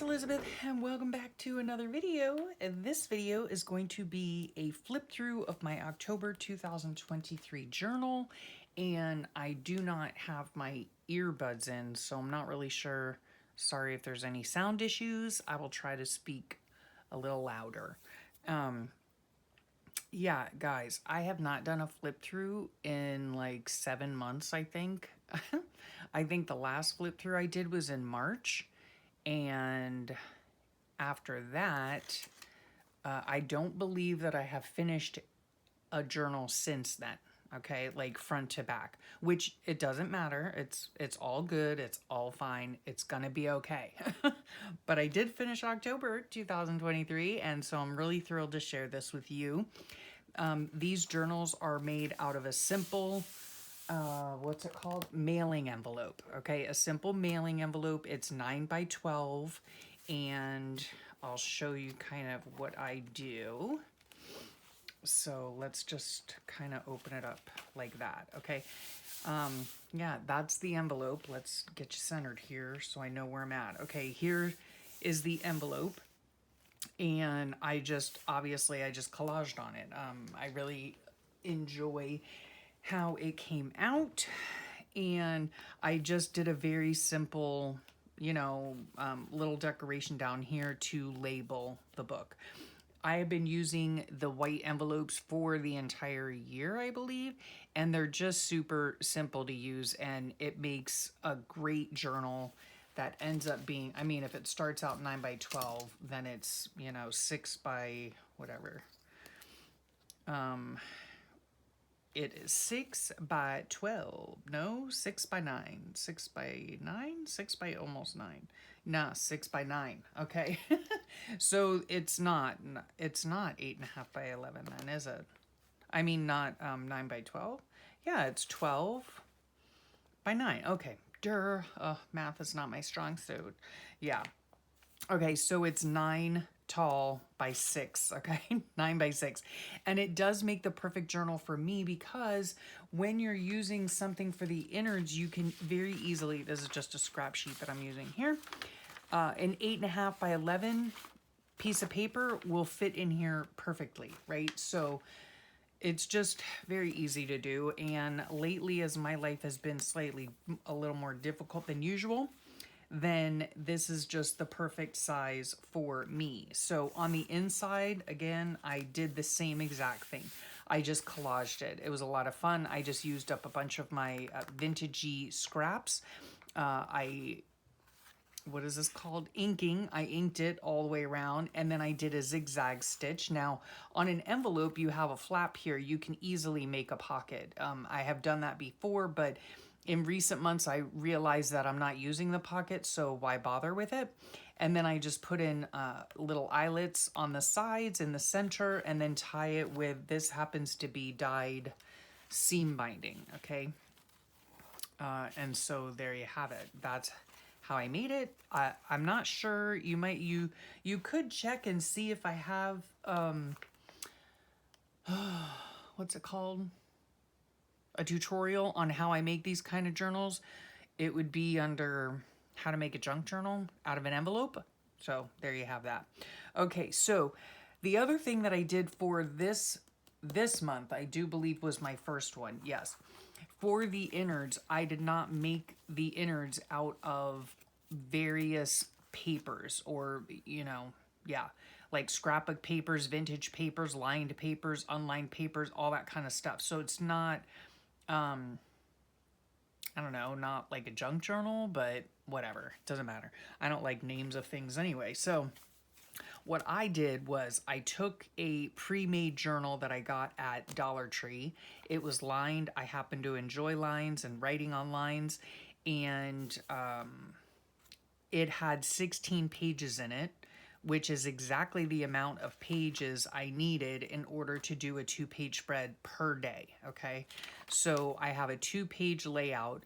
it's Elizabeth and welcome back to another video. And this video is going to be a flip through of my October 2023 journal, and I do not have my earbuds in, so I'm not really sure. Sorry if there's any sound issues. I will try to speak a little louder. Yeah, guys, I have not done a flip through in like 7 months, I think. I think the last flip through I did was in March. And after that, I don't believe that I have finished a journal since then. Okay, like front to back, which it doesn't matter. It's all good. It's all fine. It's gonna be okay. But I did finish October 2023, and so I'm really thrilled to share this with you. These journals are made out of a simple what's it called? Mailing envelope. Okay, a simple mailing envelope. It's 9 by 12, and I'll show you kind of what I do. So let's just kind of open it up like that. Okay. Yeah, that's the envelope. Let's get you centered here so I know where I'm at. Okay, here is the envelope. And I just collaged on it. I really enjoy how it came out, and I just did a very simple, little decoration down here to label the book. I have been using the white envelopes for the entire year, I believe, and they're just super simple to use, and it makes a great journal that ends up being, I mean, if it starts out 9 by 12, then it's, 6 by whatever. It is 6 by 12. No, 6 by 9. 6 by 9? 6 by almost 9. Nah, 6 by 9. Okay. So it's not 8.5 by 11 then, is it? I mean, not 9 by 12. Yeah, it's 12 by 9. Okay. Math is not my strong suit. Yeah. Okay, so it's 9 tall by 6, okay? 9 by 6. And it does make the perfect journal for me because when you're using something for the innards, you can very easily, this is just a scrap sheet that I'm using here, an 8.5 by 11 piece of paper will fit in here perfectly, right? So it's just very easy to do. And lately, as my life has been slightly a little more difficult than usual, then this is just the perfect size for me. So on the inside, again, I did the same exact thing. I just collaged it. It was a lot of fun. I just used up a bunch of my vintagey scraps. What is this called? Inking. I inked it all the way around, and then I did a zigzag stitch. Now, on an envelope, you have a flap here. You can easily make a pocket. I have done that before, but in recent months, I realized that I'm not using the pocket, so why bother with it? And then I just put in little eyelets on the sides in the center, and then tie it with, this happens to be dyed seam binding, okay? And so there you have it. That's how I made it. I'm not sure. You could check and see if I have what's it called? A tutorial on how I make these kind of journals. It would be under how to make a junk journal out of an envelope. So there you have that. Okay, so the other thing that I did for this month, I do believe was my first one. Yes. For the innards, I did not make the innards out of various papers or, like scrapbook papers, vintage papers, lined papers, unlined papers, all that kind of stuff. So it's not, I don't know, not like a junk journal, but whatever. It doesn't matter. I don't like names of things anyway. So what I did was I took a pre-made journal that I got at Dollar Tree. It was lined. I happen to enjoy lines and writing on lines. And it had 16 pages in it, which is exactly the amount of pages I needed in order to do a 2-page spread per day, okay? So I have a 2-page layout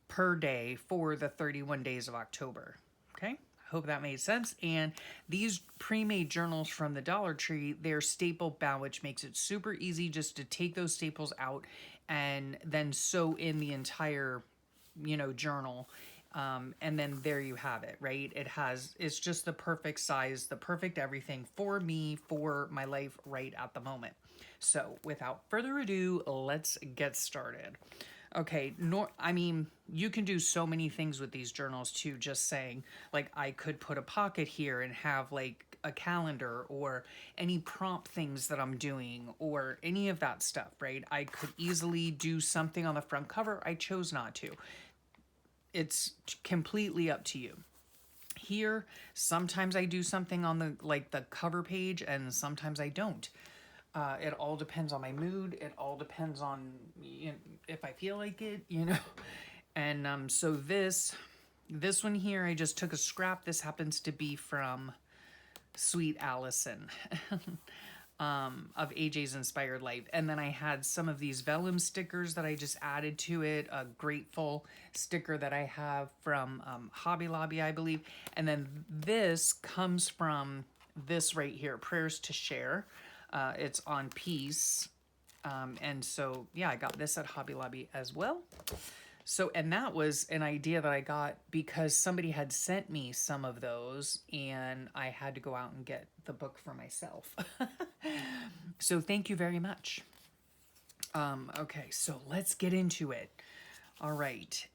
per day for the 31 days of October, okay? Hope that made sense. And these pre-made journals from the Dollar Tree, they're staple bound, which makes it super easy just to take those staples out and then sew in the entire, journal. And then there you have it, right? It's just the perfect size, the perfect everything for me, for my life right at the moment. So without further ado, let's get started. Okay, I mean, you can do so many things with these journals too, just saying, like I could put a pocket here and have like a calendar or any prompt things that I'm doing or any of that stuff, right? I could easily do something on the front cover. I chose not to. It's completely up to you. Here, sometimes I do something on the cover page and sometimes I don't. It all depends on my mood. It all depends on, if I feel like it, And so this one here, I just took a scrap. This happens to be from Sweet Allison. Of AJ's Inspired Life. And then I had some of these vellum stickers that I just added to it, a grateful sticker that I have from Hobby Lobby, I believe. And then this comes from this right here, Prayers to Share. It's on Peace. And so, yeah, I got this at Hobby Lobby as well. So, and that was an idea that I got because somebody had sent me some of those and I had to go out and get the book for myself. So thank you very much. Okay, so let's get into it. All right.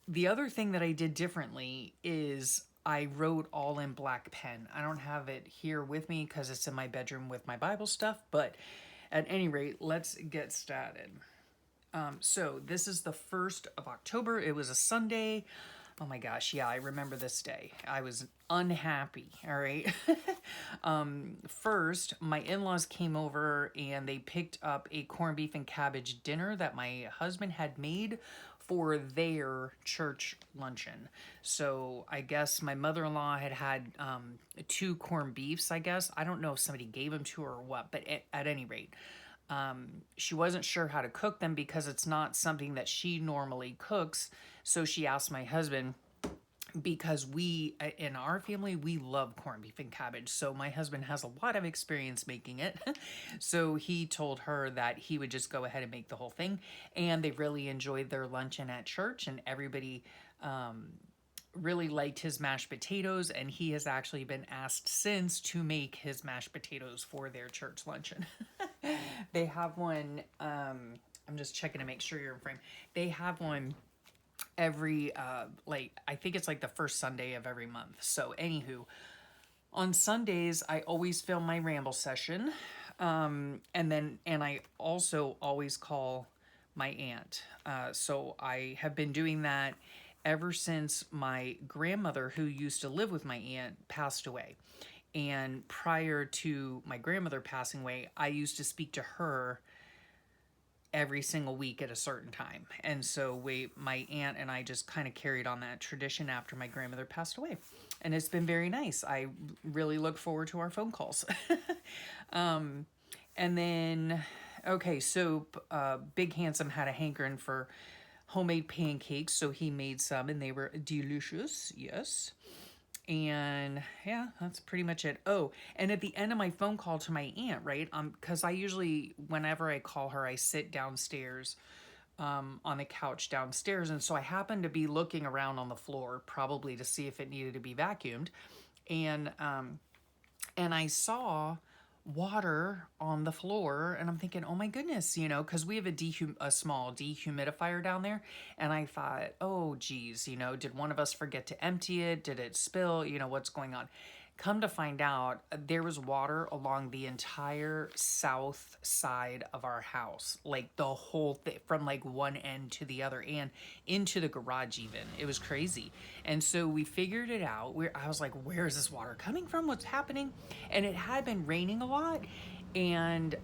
The other thing that I did differently is I wrote all in black pen. I don't have it here with me because it's in my bedroom with my Bible stuff, but at any rate, let's get started. So this is the 1st of October. It was a Sunday. Oh my gosh, yeah, I remember this day. I was unhappy, all right? First, my in-laws came over and they picked up a corned beef and cabbage dinner that my husband had made for their church luncheon. So I guess my mother-in-law had 2 corned beefs, I guess. I don't know if somebody gave them to her or what, but at any rate, she wasn't sure how to cook them because it's not something that she normally cooks. So she asked my husband, because in our family, we love corned beef and cabbage. So my husband has a lot of experience making it. So he told her that he would just go ahead and make the whole thing. And they really enjoyed their luncheon at church and everybody, really liked his mashed potatoes, and he has actually been asked since to make his mashed potatoes for their church luncheon. They have one, I'm just checking to make sure you're in frame. They have one every, I think it's like the first Sunday of every month. So anywho, on Sundays, I always film my ramble session. And I also always call my aunt. So I have been doing that ever since my grandmother, who used to live with my aunt, passed away. And prior to my grandmother passing away, I used to speak to her every single week at a certain time. And so my aunt and I just kind of carried on that tradition after my grandmother passed away. And it's been very nice. I really look forward to our phone calls. And then, okay, so Big Handsome had a hankering for homemade pancakes, so he made some and they were delicious. Yes. And yeah, that's pretty much it. Oh, and at the end of my phone call to my aunt, right? Because I usually, whenever I call her, I sit downstairs on the couch downstairs. And so I happened to be looking around on the floor, probably to see if it needed to be vacuumed. And I saw water on the floor and I'm thinking, oh my goodness, because we have a small dehumidifier down there. And I thought, oh geez, did one of us forget to empty it? Did it spill? What's going on? Come to find out, there was water along the entire south side of our house, like the whole thing, from like one end to the other and into the garage even. It was crazy. And so we figured it out. I was like, where is this water coming from? What's happening? And it had been raining a lot. And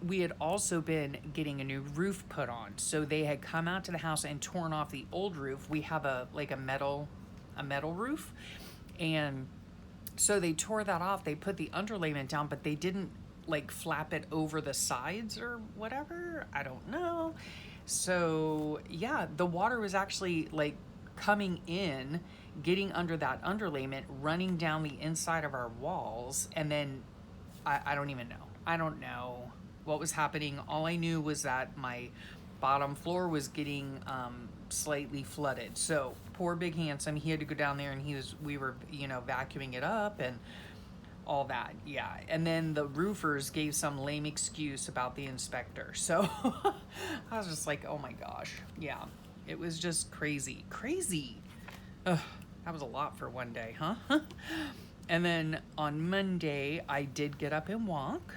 we had also been getting a new roof put on. So they had come out to the house and torn off the old roof. We have a metal roof. And so they tore that off. They put the underlayment down, but they didn't like flap it over the sides or whatever. I don't know. So yeah, the water was actually like coming in, getting under that underlayment, running down the inside of our walls. And then I don't even know. I don't know what was happening. All I knew was that my bottom floor was getting slightly flooded. So poor big handsome, he had to go down there and we were, you know, vacuuming it up and all that. Yeah. And then the roofers gave some lame excuse about the inspector. So I was just like, oh my gosh. Yeah. It was just crazy. Crazy. Ugh, that was a lot for one day, huh? And then on Monday, I did get up and walk.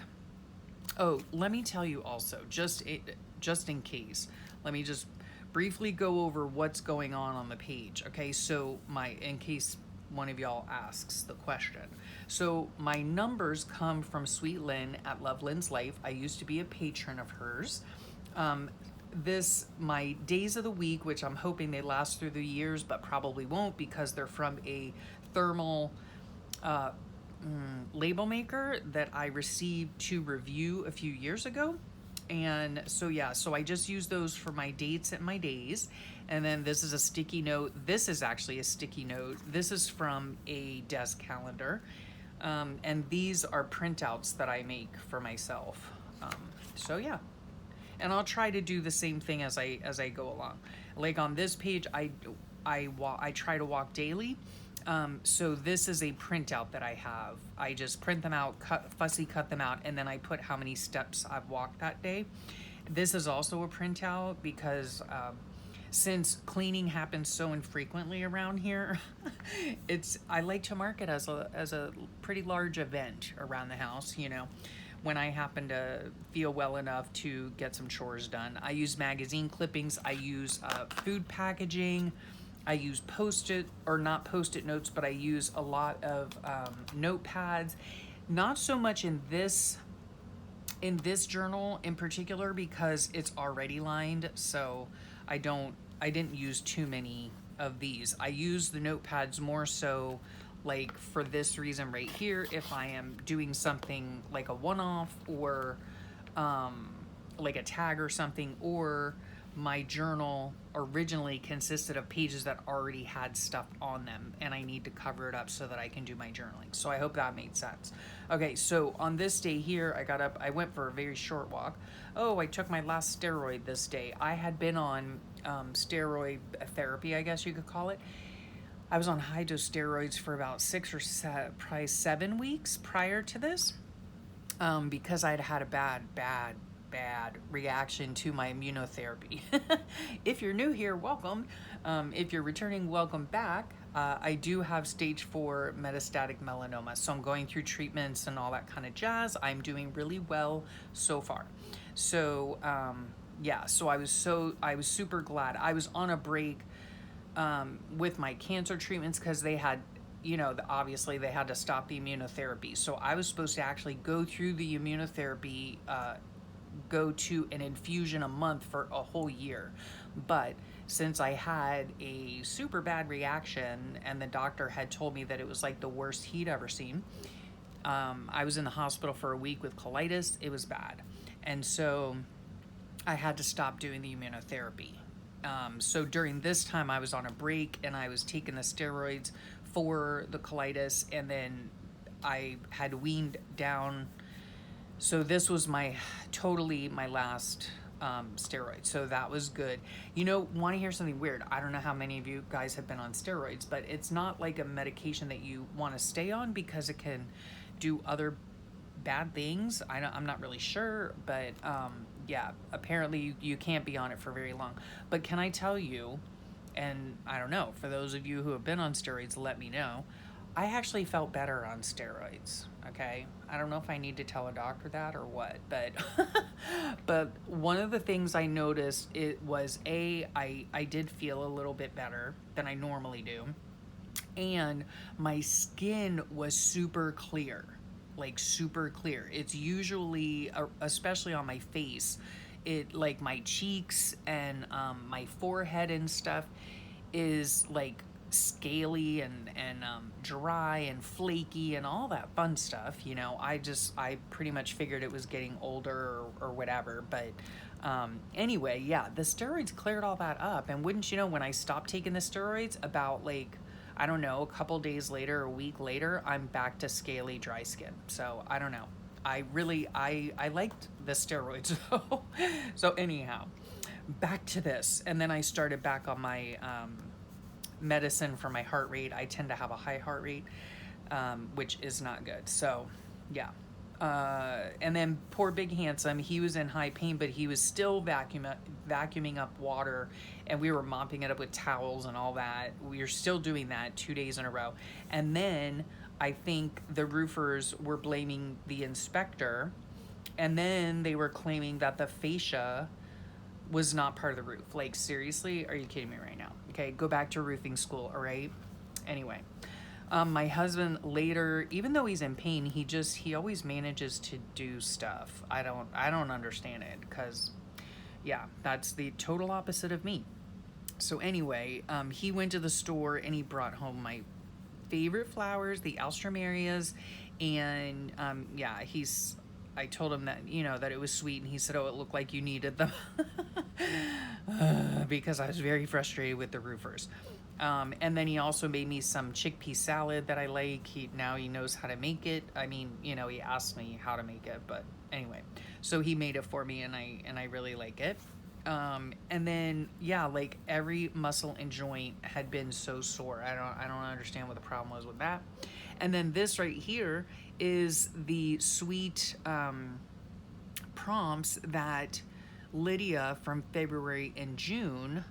Oh, let me tell you also, just in case, let me just briefly go over what's going on the page. Okay, so in case one of y'all asks the question. So my numbers come from Sweet Lynn at Love Lynn's Life. I used to be a patron of hers. My days of the week, which I'm hoping they last through the years, but probably won't because they're from a thermal label maker that I received to review a few years ago. And so yeah, so I just use those for my dates and my days. And then this is a sticky note. This is actually a sticky note. This is from a desk calendar. And these are printouts that I make for myself. So yeah. And I'll try to do the same thing as I go along. Like on this page, I try to walk daily. So this is a printout that I have. I just print them out, fussy cut them out, and then I put how many steps I've walked that day. This is also a printout because since cleaning happens so infrequently around here, I like to mark it as a pretty large event around the house, you know, when I happen to feel well enough to get some chores done. I use magazine clippings, I use food packaging, I use not post-it notes, but I use a lot of notepads. Not so much in this journal in particular because it's already lined, so I didn't use too many of these. I use the notepads more so like for this reason right here, if I am doing something like a one-off or like a tag or something, or my journal originally consisted of pages that already had stuff on them and I need to cover it up so that I can do my journaling. So I hope that made sense. Okay, so on this day here, I got up, I went for a very short walk. Oh, I took my last steroid this day. I had been on steroid therapy, I guess you could call it. I was on high dose steroids for about 6 or probably 7 weeks prior to this because I'd had a bad reaction to my immunotherapy. If you're new here, welcome. If you're returning, welcome back. I do have stage 4 metastatic melanoma, so I'm going through treatments and all that kind of jazz. I'm doing really well so far. So yeah, so I was super glad. I was on a break with my cancer treatments because they had, you know, obviously they had to stop the immunotherapy. So I was supposed to actually go through the immunotherapy, go to an infusion a month for a whole year. But since I had a super bad reaction and the doctor had told me that it was like the worst he'd ever seen, I was in the hospital for a week with colitis. It was bad. And so I had to stop doing the immunotherapy. So during this time I was on a break and I was taking the steroids for the colitis, and then I had weaned down. So this was my last steroid. So that was good. You know, want to hear something weird? I don't know how many of you guys have been on steroids, but it's not like a medication that you want to stay on because it can do other bad things. I'm not really sure, but yeah, apparently you can't be on it for very long. But can I tell you, and I don't know, for those of you who have been on steroids, let me know, I actually felt better on steroids. Okay, I don't know if I need to tell a doctor that or what, but but one of the things I noticed, it was I did feel a little bit better than I normally do, and my skin was super clear, like super clear. It's usually, especially on my face, it like my cheeks and my forehead and stuff is like scaly and dry and flaky and all that fun stuff, you know. I pretty much figured it was getting older or whatever, but anyway, yeah, the steroids cleared all that up. And wouldn't you know, when I stopped taking the steroids, about like, I don't know, a couple days later, a week later, I'm back to scaly, dry skin. So I don't know, I liked the steroids. So anyhow, back to this. And then I started back on my medicine for my heart rate. I tend to have a high heart rate, which is not good. So, yeah. And then poor Big Handsome, he was in high pain, but he was still vacuuming up water, and we were mopping it up with towels and all that. We were still doing that 2 days in a row. And then I think the roofers were blaming the inspector, and then they were claiming that the fascia was not part of the roof. Like, seriously? Are you kidding me right now? Okay, go back to roofing school, all right? Anyway, my husband later, even though he's in pain, he always manages to do stuff. I don't understand it, because yeah, that's the total opposite of me. So anyway, he went to the store and he brought home my favorite flowers, the alströmerias, and yeah, I told him that, that it was sweet, and he said, "Oh, it looked like you needed them," because I was very frustrated with the roofers. And then he also made me some chickpea salad that I like. Now he knows how to make it. I mean, he asked me how to make it, but anyway, so he made it for me, and I really like it. And then yeah, like every muscle and joint had been so sore. I don't understand what the problem was with that. And then this right here is the sweet prompts that Lydia from February and June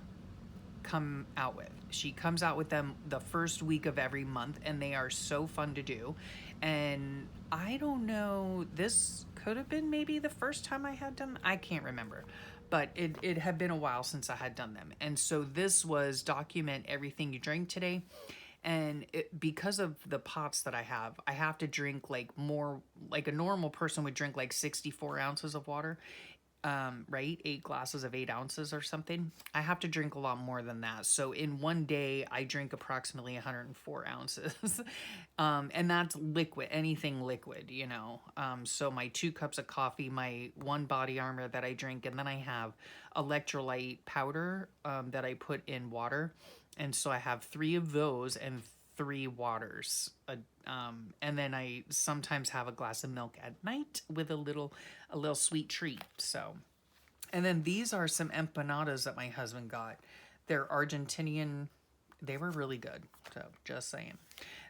come out with. She comes out with them the first week of every month, and they are so fun to do. And I don't know, this could have been maybe the first time I had done, I can't remember, but it had been a while since I had done them. And so this was document everything you drank today. And because of the pots that I have to drink like more, like a normal person would drink like 64 ounces of water, right? 8 glasses of 8 ounces or something. I have to drink a lot more than that. So in one day, I drink approximately 104 ounces. And that's liquid, anything liquid. So my 2 cups of coffee, my 1 body armor that I drink, and then I have electrolyte powder that I put in water. And so I have 3 of those and 3 waters. And then I sometimes have a glass of milk at night with a little sweet treat. So, and then these are some empanadas that my husband got. They're Argentinian. They were really good. So just saying.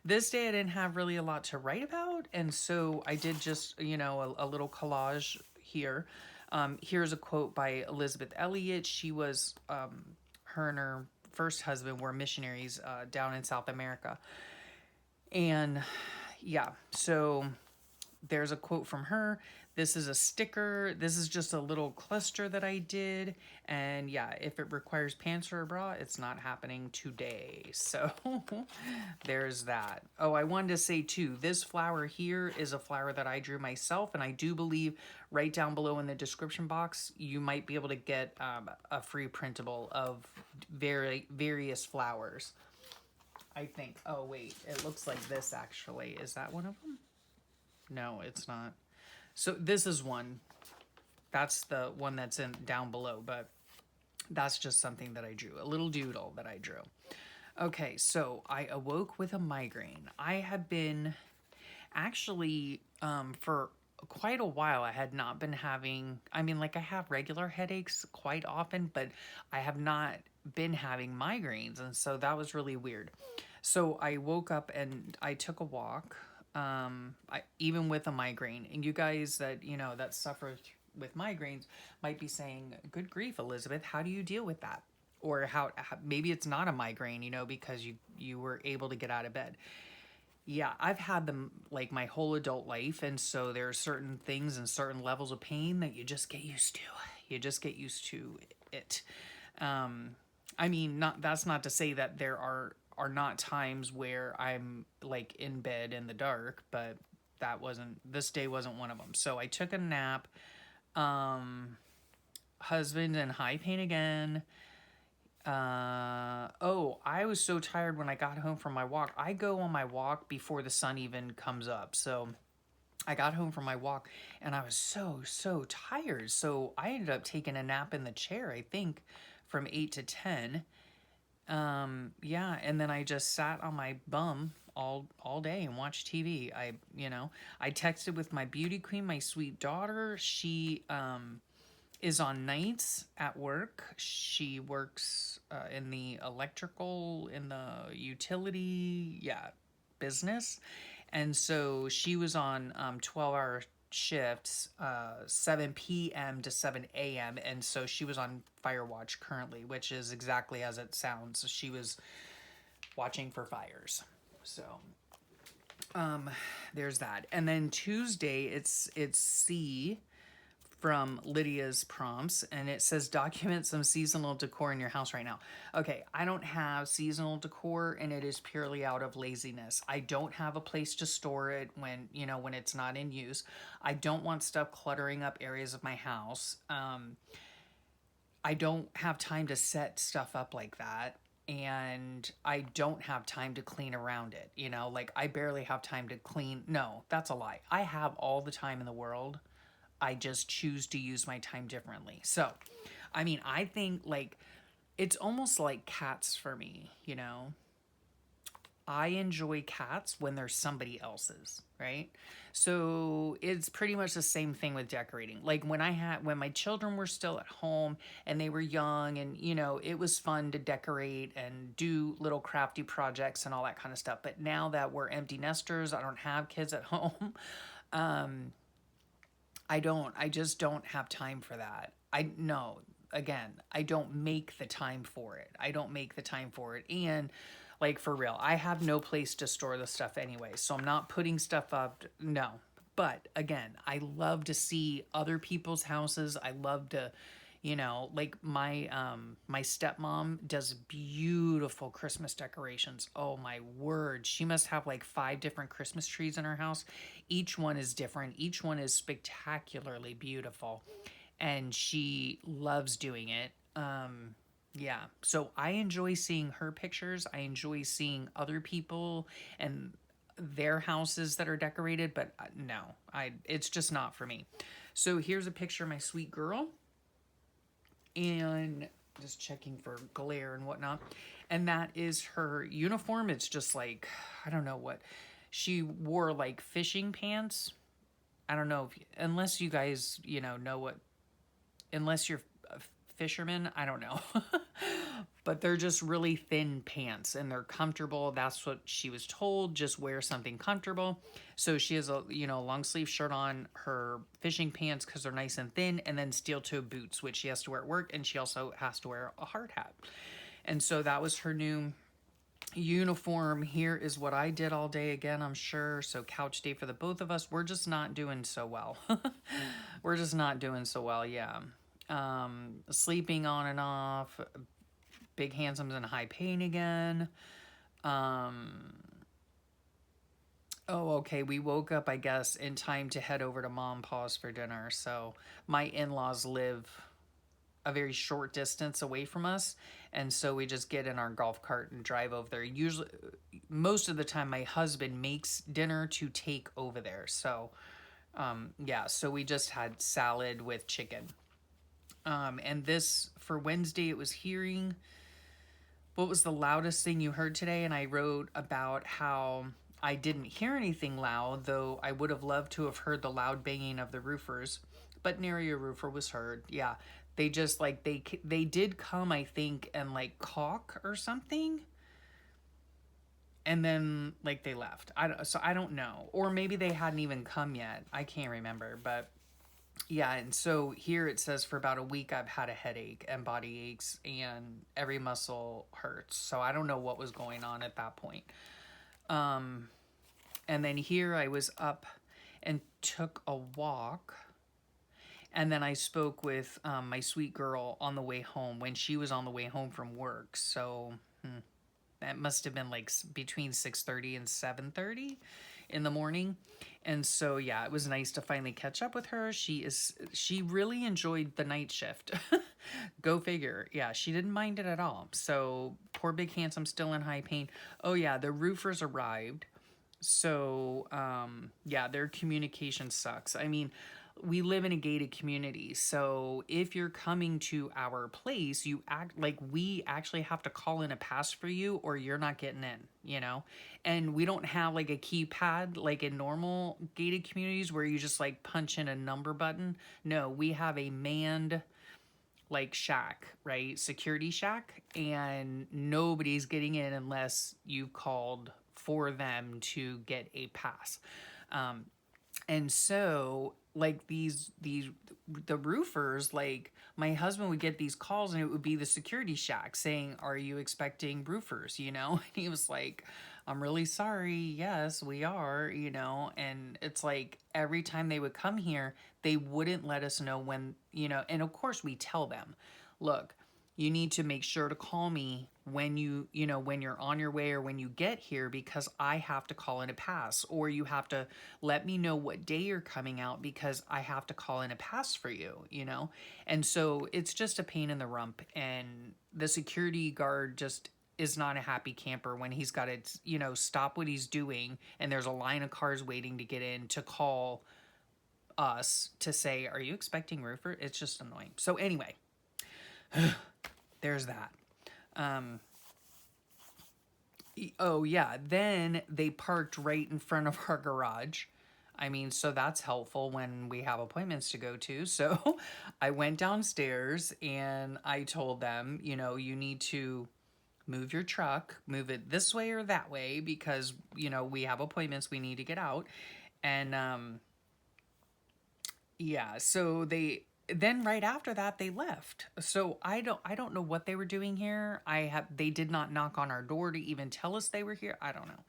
This day I didn't have really a lot to write about, and so I did just a little collage here. Here's a quote by Elizabeth Elliot. She was her and her first husband were missionaries down in South America. And yeah, so there's a quote from her. This is a sticker. This is just a little cluster that I did. And yeah, if it requires pants or a bra, it's not happening today. So there's that. Oh, I wanted to say too, this flower here is a flower that I drew myself. And I do believe right down below in the description box, you might be able to get a free printable of various flowers. I think. Oh, wait. It looks like this, actually. Is that one of them? No, it's not. So this is one. That's the one that's in down below, but that's just something that I drew. A little doodle that I drew. Okay, so I awoke with a migraine. I have been actually for quite a while. I had not been having, I mean, like I have regular headaches quite often, but I have not been having migraines. And so that was really weird. So I woke up and I took a walk, even with a migraine. And you guys that, that suffer with migraines might be saying, good grief, Elizabeth, how do you deal with that? Or how maybe it's not a migraine, because you were able to get out of bed. Yeah, I've had them like my whole adult life, and so there are certain things and certain levels of pain that you just get used to. You just get used to it. I mean, that's not to say that there are not times where I'm like in bed in the dark, but this day wasn't one of them. So I took a nap. Husband in high pain again. I was so tired when I got home from my walk. I go on my walk before the sun even comes up. So I got home from my walk and I was so tired. So I ended up taking a nap in the chair, I think, from 8 to 10. Yeah, and then I just sat on my bum all day and watched TV. I texted with my beauty queen, my sweet daughter. She is on nights at work. She works in the electrical, in the utility, business. And so she was on 12-hour shifts, 7 p.m. to 7 a.m. And so she was on fire watch currently, which is exactly as it sounds. She was watching for fires. So there's that. And then Tuesday, it's C from Lydia's prompts, and it says document some seasonal decor in your house right now. Okay, I don't have seasonal decor, and it is purely out of laziness. I don't have a place to store it when, when it's not in use. I don't want stuff cluttering up areas of my house. I don't have time to set stuff up like that. And I don't have time to clean around it. Like I barely have time to clean. No, that's a lie. I have all the time in the world. I just choose to use my time differently. So, I mean, I think like it's almost like cats for me, I enjoy cats when they're somebody else's, right? So it's pretty much the same thing with decorating. Like when my children were still at home and they were young and, it was fun to decorate and do little crafty projects and all that kind of stuff. But now that we're empty nesters, I don't have kids at home. I just don't have time for that. Again, I don't make the time for it. And like for real, I have no place to store the stuff anyway. So I'm not putting stuff up. No. But again, I love to see other people's houses. I love to, like my stepmom does beautiful Christmas decorations. Oh my word. She must have like 5 different Christmas trees in her house. Each one is different. Each one is spectacularly beautiful. And she loves doing it. Yeah. So I enjoy seeing her pictures. I enjoy seeing other people and their houses that are decorated, but no, it's just not for me. So here's a picture of my sweet girl. And just checking for glare and whatnot. And that is her uniform. It's just like, I don't know what. She wore like fishing pants. I don't know unless you guys, know what, unless you're a fisherman, I don't know. But they're just really thin pants and they're comfortable. That's what she was told. Just wear something comfortable. So she has a, long sleeve shirt on, her fishing pants because they're nice and thin, and then steel toe boots, which she has to wear at work. And she also has to wear a hard hat. And so that was her new uniform. Here is what I did all day again, I'm sure. So couch day for the both of us. We're just not doing so well. We're just not doing so well. Yeah. Sleeping on and off. Big Handsome's in high pain again. Oh, okay. We woke up, I guess, in time to head over to Mom Pa's for dinner. So my in-laws live a very short distance away from us. And so we just get in our golf cart and drive over there. Usually, most of the time, my husband makes dinner to take over there. So, yeah, so we just had salad with chicken. And this, for Wednesday, it was hearing. What was the loudest thing you heard today? And I wrote about how I didn't hear anything loud, though I would have loved to have heard the loud banging of the roofers. But nary a roofer was heard. Yeah, they just like they did come, I think, and like caulk or something, and then like they left. I don't know, or maybe they hadn't even come yet. I can't remember, but yeah. And so here it says for about a week I've had a headache and body aches and every muscle hurts. So I don't know what was going on at that point. And then here I was up and took a walk. And then I spoke with my sweet girl on the way home when she was on the way home from work. So that must have been like between 6:30 and 7:30 in the morning. And so, yeah, it was nice to finally catch up with her. She really enjoyed the night shift. Go figure. Yeah, she didn't mind it at all. So poor Big Handsome still in high pain. Oh yeah, the roofers arrived. So, yeah, their communication sucks. I mean, we live in a gated community. So if you're coming to our place, you act like we actually have to call in a pass for you or you're not getting in, you know? And we don't have like a keypad like in normal gated communities where you just like punch in a number button. No, we have a manned like shack, right? Security shack, and nobody's getting in unless you called for them to get a pass. And so like these the roofers, like my husband would get these calls and it would be the security shack saying, are you expecting roofers, you know? And he was like, I'm really sorry, yes we are, you know. And it's like every time they would come here they wouldn't let us know when, you know. And of course we tell them, look, you need to make sure to call me when you know, when you're on your way or when you get here, because I have to call in a pass, or you have to let me know what day you're coming out because I have to call in a pass for you, you know. And so it's just a pain in the rump, and the security guard just is not a happy camper when he's got to, you know, stop what he's doing and there's a line of cars waiting to get in to call us to say, are you expecting roofer? It's just annoying. So anyway, there's that. Oh yeah, then they parked right in front of our garage. I mean, so that's helpful when we have appointments to go to. So I went downstairs and I told them, you know, you need to move your truck, move it this way or that way because, you know, we have appointments, we need to get out. And yeah, so then right after that they left. So I don't know what they were doing here. They did not knock on our door to even tell us they were here. I don't know.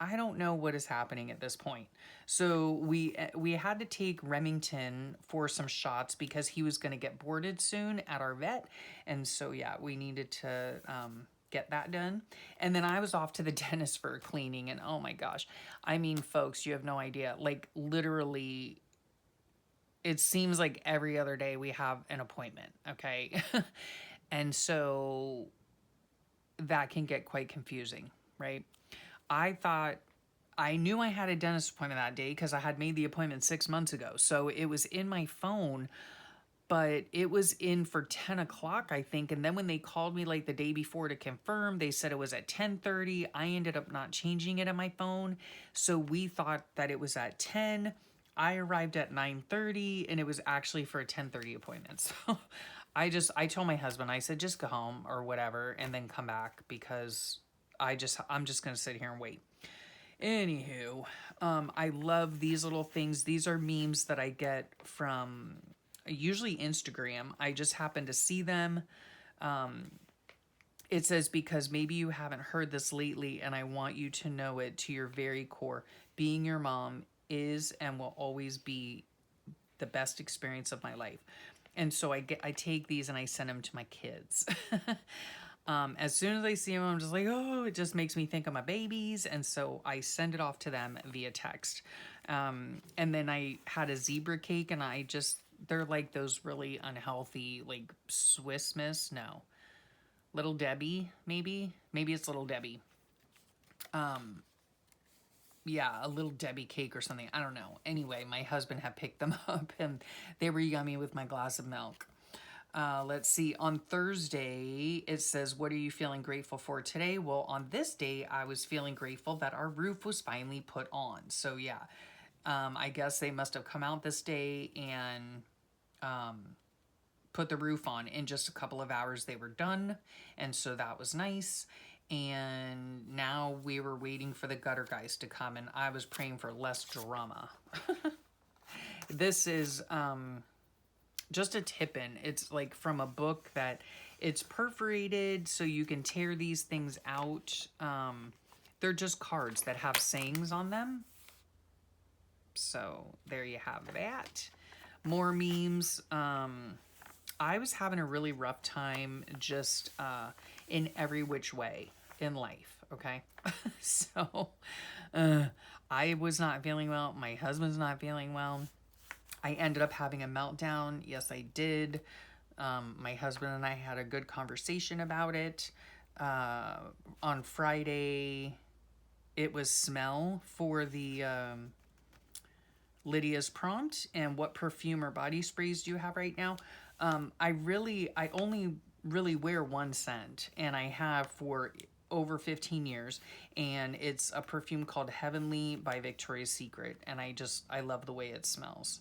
I don't know what is happening at this point. So we had to take Remington for some shots because he was going to get boarded soon at our vet. And so yeah, we needed to get that done. And then I was off to the dentist for a cleaning, and oh my gosh. I mean, folks, you have no idea. Like literally it seems like every other day we have an appointment, okay? And so that can get quite confusing, right? I thought I knew I had a dentist appointment that day because I had made the appointment 6 months ago. So it was in my phone, but it was in for 10 o'clock, I think. And then when they called me like the day before to confirm, they said it was at 10:30. I ended up not changing it on my phone. So we thought that it was at 10. I arrived at 9:30 and it was actually for a 10:30 appointment. So I told my husband, I said, just go home or whatever and then come back because I'm just going to sit here and wait. Anywho, I love these little things. These are memes that I get from usually Instagram. I just happen to see them. It says, because maybe you haven't heard this lately and I want you to know it to your very core. Being your mom is and will always be the best experience of my life. And so I take these and I send them to my kids. As soon as I see them, I'm just like, oh, it just makes me think of my babies. And so I send it off to them via text. And then I had a zebra cake and they're like those really unhealthy, like Swiss Miss. No. Little Debbie, maybe? Maybe it's Little Debbie. Yeah, a Little Debbie cake or something. I don't know. Anyway, my husband had picked them up and they were yummy with my glass of milk. Let's see. On Thursday, it says, what are you feeling grateful for today? Well, on this day, I was feeling grateful that our roof was finally put on. So yeah, I guess they must have come out this day and put the roof on. In just a couple of hours, they were done. And so that was nice. And now we were waiting for the gutter guys to come, and I was praying for less drama. This is just a tip-in. It's like from a book that it's perforated so you can tear these things out. They're just cards that have sayings on them. So there you have that. More memes. I was having a really rough time just in every which way in life, okay? So I was not feeling well. My husband's not feeling well. I ended up having a meltdown. Yes, I did. My husband and I had a good conversation about it. On Friday, it was smell for the Lydia's prompt and what perfume or body sprays do you have right now? I only really wear one scent, and I have for over 15 years, and it's a perfume called Heavenly by Victoria's Secret, and I love the way it smells.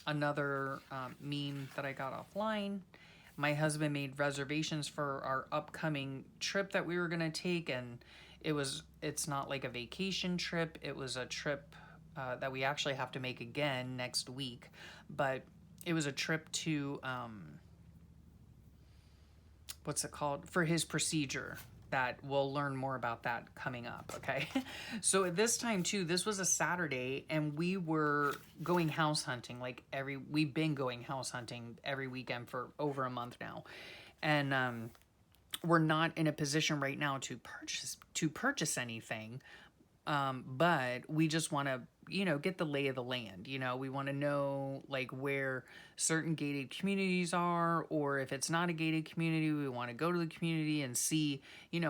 Another meme that I got offline, my husband made reservations for our upcoming trip that we were going to take, and it's not like a vacation trip, it was a trip that we actually have to make again next week, but it was a trip to what's it called, for his procedure, that we'll learn more about that coming up. Okay. So at this time too, this was a Saturday, and we were going house hunting. We've been going house hunting every weekend for over a month now, and we're not in a position right now to purchase anything, but we just want to, get the lay of the land. We want to know like where certain gated communities are, or if it's not a gated community, we want to go to the community and see,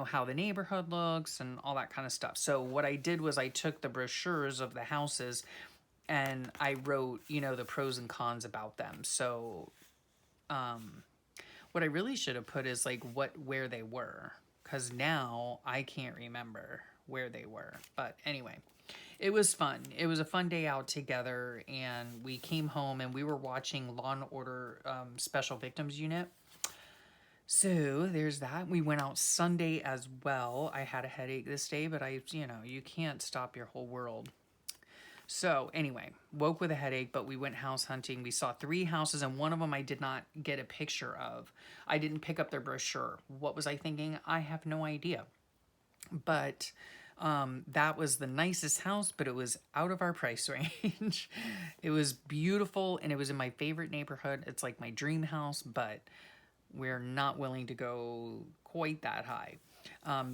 how the neighborhood looks and all that kind of stuff. So what I did was I took the brochures of the houses and I wrote, the pros and cons about them. So, what I really should have put is like where they were, because now I can't remember where they were. But anyway, it was fun. It was a fun day out together, and we came home and we were watching Law and Order Special Victims Unit. So there's that. We went out Sunday as well. I had a headache this day, but you can't stop your whole world. So anyway, woke with a headache, but we went house hunting. We saw 3 houses, and one of them I did not get a picture of. I didn't pick up their brochure. What was I thinking? I have no idea. But that was the nicest house, but it was out of our price range. It was beautiful, and it was in my favorite neighborhood. It's like my dream house, but we're not willing to go quite that high.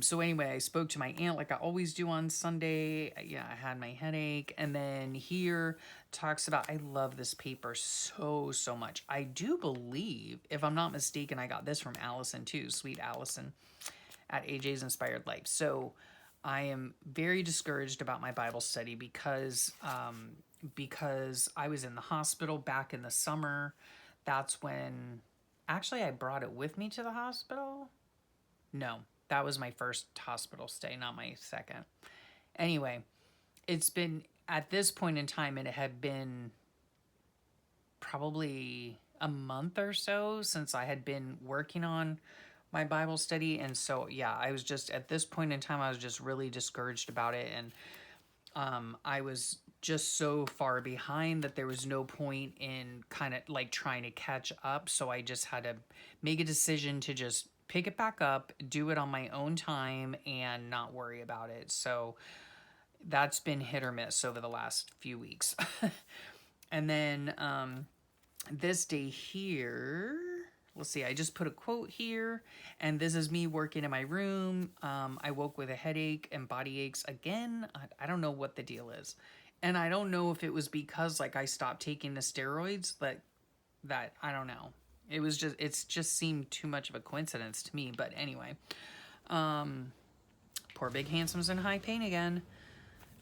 So anyway, I spoke to my aunt like I always do on Sunday. Yeah, I had my headache. And then here talks about, I love this paper so much. I do believe, if I'm not mistaken, I got this from Allison too, sweet Allison at AJ's Inspired Life. So I am very discouraged about my Bible study because I was in the hospital back in the summer. That's when, actually, I brought it with me to the hospital. No, that was my first hospital stay, not my second. Anyway, it's been, at this point in time, it had been probably a month or so since I had been working on my Bible study. And so, yeah, I was just, at this point in time, I was just really discouraged about it. And I was just so far behind that there was no point in kind of like trying to catch up. So I just had to make a decision to just pick it back up, do it on my own time, and not worry about it. So that's been hit or miss over the last few weeks. And then this day here, let's see, I just put a quote here, and this is me working in my room. I woke with a headache and body aches again. I don't know what the deal is. And I don't know if it was because like I stopped taking the steroids, that I don't know. It's just seemed too much of a coincidence to me. But anyway, poor Big Handsome's in high pain again.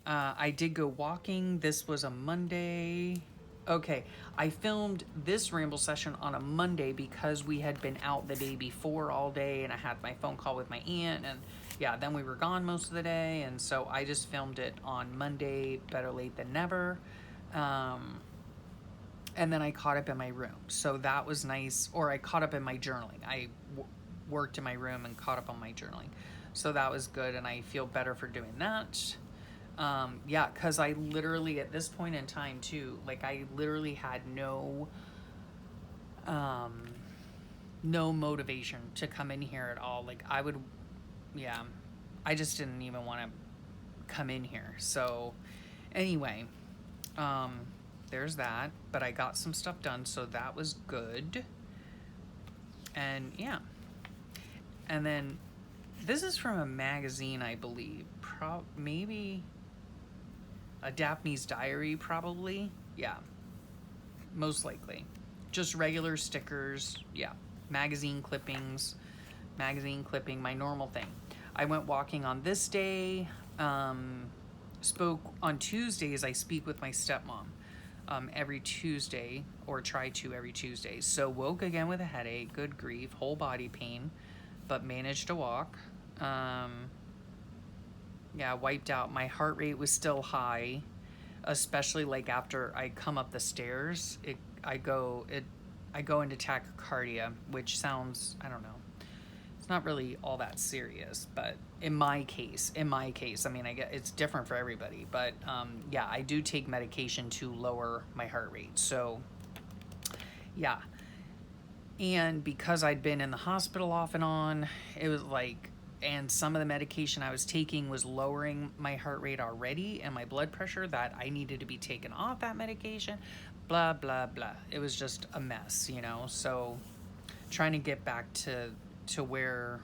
I did go walking. This was a Monday. Okay, I filmed this ramble session on a Monday because we had been out the day before all day, and I had my phone call with my aunt, and yeah, then we were gone most of the day, and so I just filmed it on Monday, better late than never. And then I caught up in my room. So that was nice. Or I caught up in my journaling. I worked in my room and caught up on my journaling. So that was good, and I feel better for doing that. Yeah, because I literally, at this point in time too, like I literally had no motivation to come in here at all. Like I just didn't even want to come in here. So anyway, there's that, but I got some stuff done, so that was good. And yeah, and then this is from a magazine, I believe, maybe a Daphne's Diary, probably. Yeah, most likely. Just regular stickers. Yeah, magazine clipping, my normal thing. I went walking on this day. Spoke on Tuesdays. I speak with my stepmom. every Tuesday, or try to every Tuesday. So woke again with a headache, good grief, whole body pain, but managed to walk. Yeah, wiped out. My heart rate was still high, especially like after I come up the stairs. I go into tachycardia, which sounds, I don't know. It's not really all that serious, but in my case, I mean, I get it's different for everybody, but yeah, I do take medication to lower my heart rate. So yeah, and because I'd been in the hospital off and on, it was like, and some of the medication I was taking was lowering my heart rate already and my blood pressure, that I needed to be taken off that medication, blah, blah, blah. It was just a mess, you know? So trying to get back to where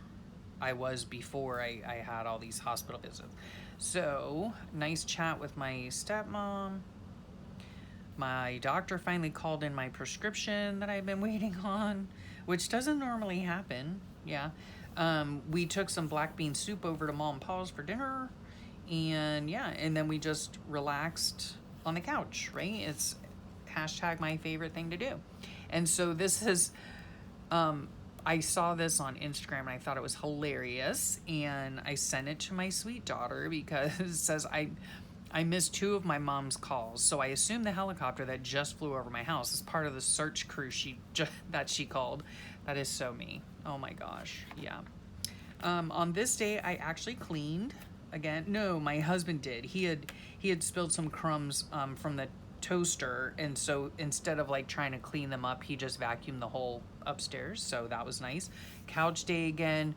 I was before I had all these hospital visits. So nice chat with my stepmom. My doctor finally called in my prescription that I've been waiting on, which doesn't normally happen. Yeah. We took some black bean soup over to Mom and Pa's for dinner. And yeah, and then we just relaxed on the couch, right? It's hashtag my favorite thing to do. And so this is, I saw this on Instagram and I thought it was hilarious. And I sent it to my sweet daughter because it says, I missed 2 of my mom's calls, so I assumed the helicopter that just flew over my house is part of the search crew that she called. That is so me. Oh my gosh, yeah. On this day, I actually cleaned again. No, my husband did. He had spilled some crumbs from the toaster, and so instead of like trying to clean them up, he just vacuumed the whole upstairs. So that was nice. Couch day again.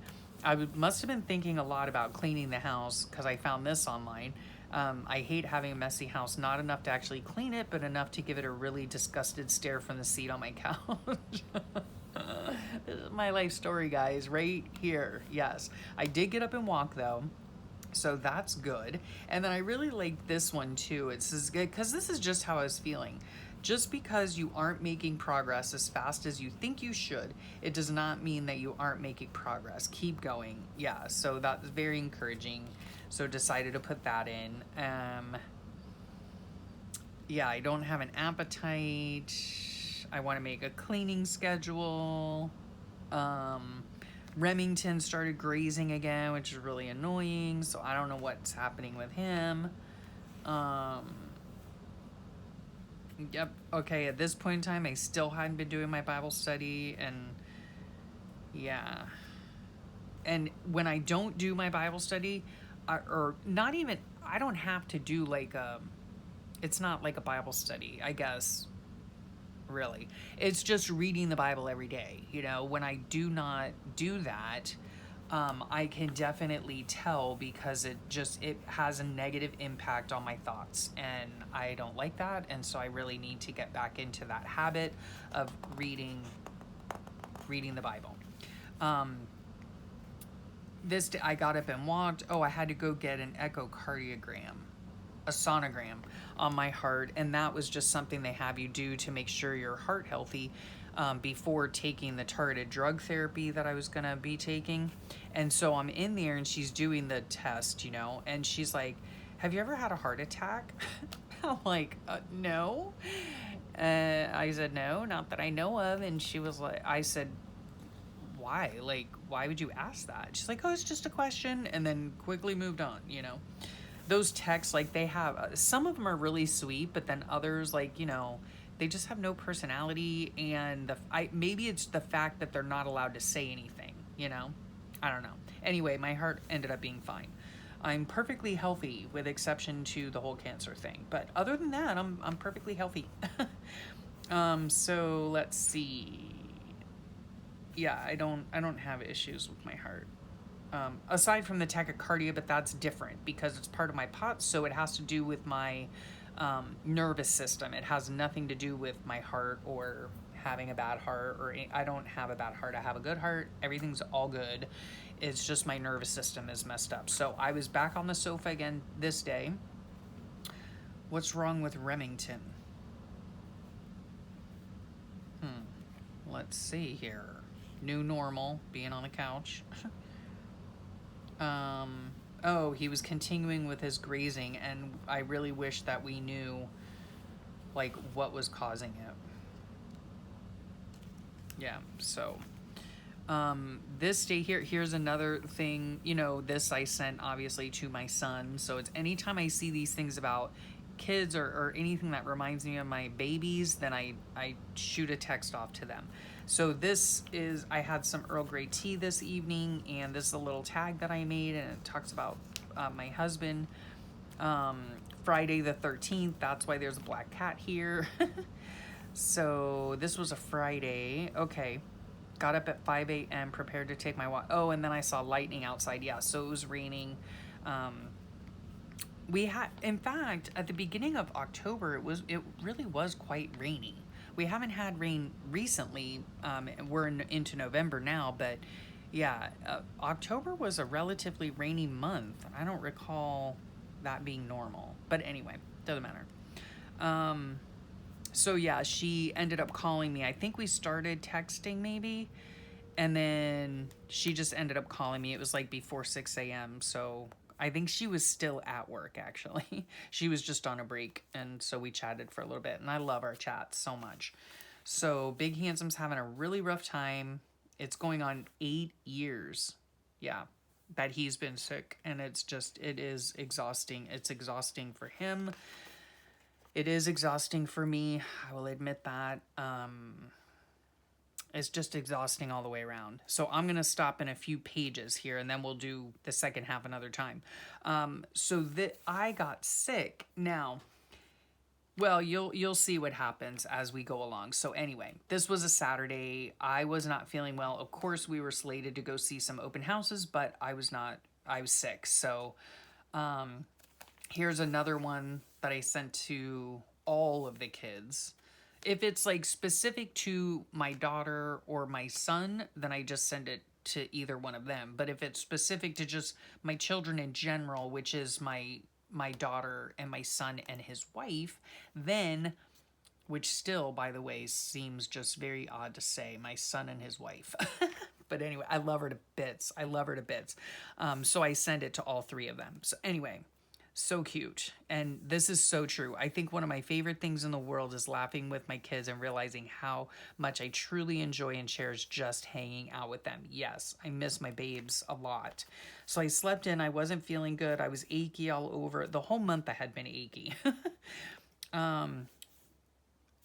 Must have been thinking a lot about cleaning the house because I found this online. I hate having a messy house, not enough to actually clean it, but enough to give it a really disgusted stare from the seat on my couch. This is my life story, guys, right here. Yes. I did get up and walk, though, so that's good. And then I really like this one, too. It's because this is just how I was feeling. Just because you aren't making progress as fast as you think you should, it does not mean that you aren't making progress. Keep going. Yeah, so that's very encouraging. So decided to put that in. Yeah, I don't have an appetite. I want to make a cleaning schedule. Remington started grazing again, which is really annoying. So I don't know what's happening with him. Yep. Okay, at this point in time, I still hadn't been doing my Bible study, and yeah. And when I don't do my Bible study, or not even, I don't have to do like it's not like a Bible study, I guess, really. It's just reading the Bible every day. You know, when I do not do that, I can definitely tell because it has a negative impact on my thoughts, and I don't like that. And so I really need to get back into that habit of reading the Bible. This day I got up and walked. Oh, I had to go get an echocardiogram, a sonogram on my heart, and that was just something they have you do to make sure your heart healthy before taking the targeted drug therapy that I was gonna be taking. And so I'm in there and she's doing the test, you know, and she's like, "Have you ever had a heart attack?" I'm like, "No." I said, "No, not that I know of." And she was like, I said, "Why? Like, why would you ask that?" She's like, "Oh, it's just a question," and then quickly moved on, you know. Those texts, like, they have, some of them are really sweet, but then others, like, you know, they just have no personality, and maybe it's the fact that they're not allowed to say anything, you know? I don't know. Anyway, my heart ended up being fine. I'm perfectly healthy, with exception to the whole cancer thing. But other than that, I'm perfectly healthy. So let's see. Yeah, I don't have issues with my heart. Aside from the tachycardia, but that's different because it's part of my POTS, so it has to do with my nervous system. It has nothing to do with my heart or having a bad heart, or I don't have a bad heart. I have a good heart. Everything's all good. It's just my nervous system is messed up. So I was back on the sofa again this day. What's wrong with Remington? Let's see here. New normal, being on the couch. Oh, he was continuing with his grazing, and I really wish that we knew like what was causing it. Yeah, so this day here, here's another thing, you know, this I sent obviously to my son. So it's anytime I see these things about kids or anything that reminds me of my babies, then I shoot a text off to them. So this is, I had some Earl Grey tea this evening, and this is a little tag that I made, and it talks about my husband. Um, Friday the 13th, that's why there's a black cat here. So this was a Friday. Okay. Got up at 5 a.m., prepared to take my walk. Oh, and then I saw lightning outside. Yeah, so it was raining. We had, in fact, at the beginning of October, it really was quite rainy. We haven't had rain recently. We're into November now, but yeah, October was a relatively rainy month. I don't recall that being normal, but anyway, doesn't matter. So yeah, she ended up calling me. I think we started texting maybe, and then she just ended up calling me. It was like before 6 a.m. So I think she was still at work actually. She was just on a break, and so we chatted for a little bit, and I love our chats so much. So Big Handsome's having a really rough time. It's going on 8 years. Yeah, that he's been sick, and it is exhausting. It's exhausting for him. It is exhausting for me. I will admit that. It's just exhausting all the way around. So I'm going to stop in a few pages here, and then we'll do the second half another time. So that I got sick. Now, well, you'll see what happens as we go along. So anyway, this was a Saturday. I was not feeling well. Of course, we were slated to go see some open houses, but I was not. I was sick. So here's another one that I sent to all of the kids. If it's like specific to my daughter or my son, then I just send it to either one of them. But if it's specific to just my children in general, which is my daughter and my son and his wife, then, which still, by the way, seems just very odd to say, my son and his wife. But anyway, I love her to bits. I love her to bits. So I send it to all three of them. So anyway, so cute. And this is so true. I think one of my favorite things in the world is laughing with my kids and realizing how much I truly enjoy and cherish just hanging out with them. Yes, I miss my babes a lot. So I slept in. I wasn't feeling good. I was achy all over. The whole month I had been achy.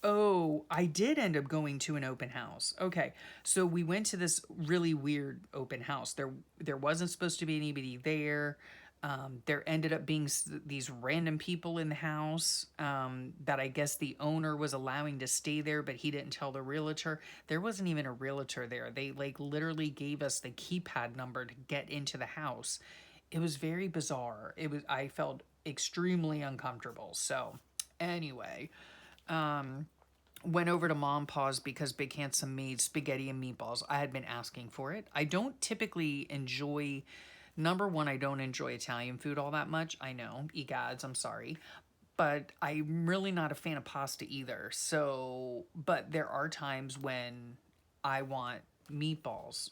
Oh, I did end up going to an open house. Okay. So we went to this really weird open house. There wasn't supposed to be anybody there. There ended up being these random people in the house that I guess the owner was allowing to stay there, but he didn't tell the realtor. There wasn't even a realtor there. They like literally gave us the keypad number to get into the house. It was very bizarre. I felt extremely uncomfortable. So anyway, went over to Mom Paws because Big Handsome made spaghetti and meatballs. I had been asking for it. I don't typically enjoy, number one, I don't enjoy Italian food all that much. I know, egads, I'm sorry. But I'm really not a fan of pasta either. So, but there are times when I want meatballs.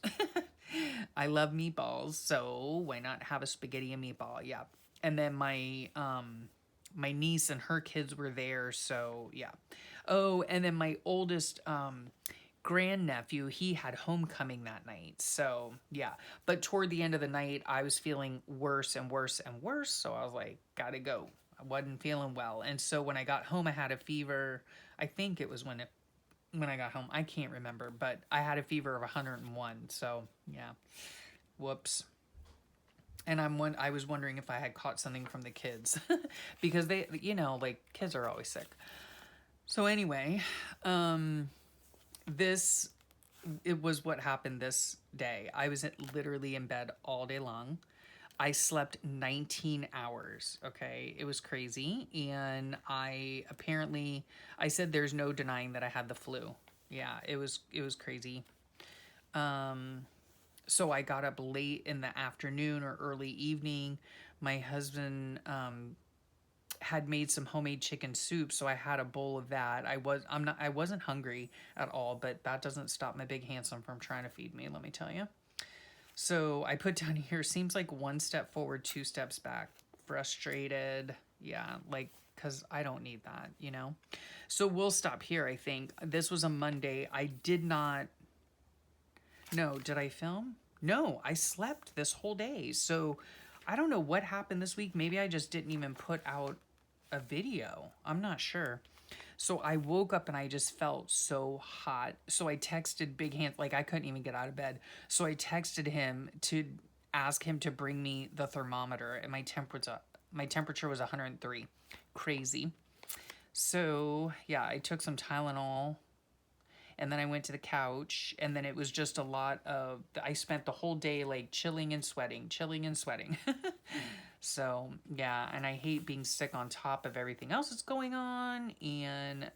I love meatballs, so why not have a spaghetti and meatball? Yeah. And then my niece and her kids were there, so yeah. Oh, and then my oldest grandnephew, he had homecoming that night. So yeah. But toward the end of the night, I was feeling worse and worse and worse. So I was like, gotta go. I wasn't feeling well. And so when I got home, I had a fever. I think it was when I got home. I can't remember, but I had a fever of 101. So yeah. Whoops. And I was wondering if I had caught something from the kids because they, you know, like kids are always sick. So anyway, it was what happened this day. I was literally in bed all day long. I slept 19 hours. Okay. It was crazy. And I said, there's no denying that I had the flu. Yeah, it was crazy. So I got up late in the afternoon or early evening. My husband had made some homemade chicken soup, so I had a bowl of that. I wasn't hungry at all, but that doesn't stop my Big Handsome from trying to feed me, let me tell you. So I put down here, seems like one step forward, two steps back. Frustrated. Yeah, like, because I don't need that, you know? So we'll stop here, I think. This was a Monday. I did not... No, did I film? No, I slept this whole day. So I don't know what happened this week. Maybe I just didn't even put out a video. I'm not sure. So I woke up and I just felt so hot. So I texted Big Hand, like I couldn't even get out of bed. So I texted him to ask him to bring me the thermometer, and my temperature was 103. Crazy. So yeah, I took some Tylenol, and then I went to the couch, and then it was just a lot of, I spent the whole day like chilling and sweating, chilling and sweating. So yeah, and I hate being sick on top of everything else that's going on, and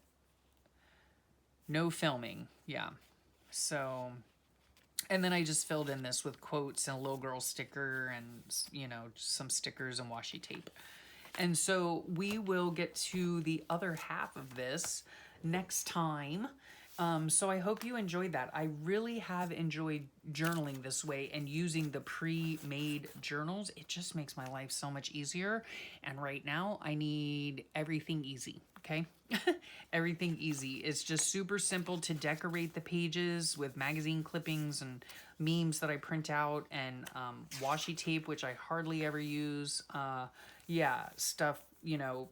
no filming. Yeah. So, and then I just filled in this with quotes and a little girl sticker and, just some stickers and washi tape. And so we will get to the other half of this next time. So I hope you enjoyed that. I really have enjoyed journaling this way and using the pre-made journals. It just makes my life so much easier. And right now I need everything easy. Okay. Everything easy. It's just super simple to decorate the pages with magazine clippings and memes that I print out, and washi tape, which I hardly ever use. Yeah, stuff,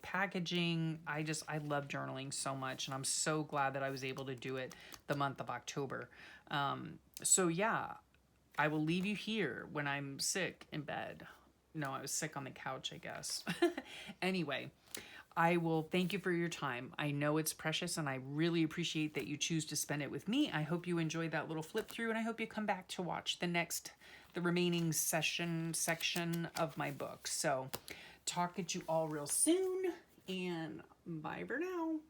packaging. I love journaling so much, and I'm so glad that I was able to do it the month of October. So yeah, I will leave you here when I'm sick in bed. No, I was sick on the couch, I guess. Anyway, I will thank you for your time. I know it's precious, and I really appreciate that you choose to spend it with me. I hope you enjoyed that little flip through, and I hope you come back to watch the remaining section of my book. So talk at you all real soon, and bye for now.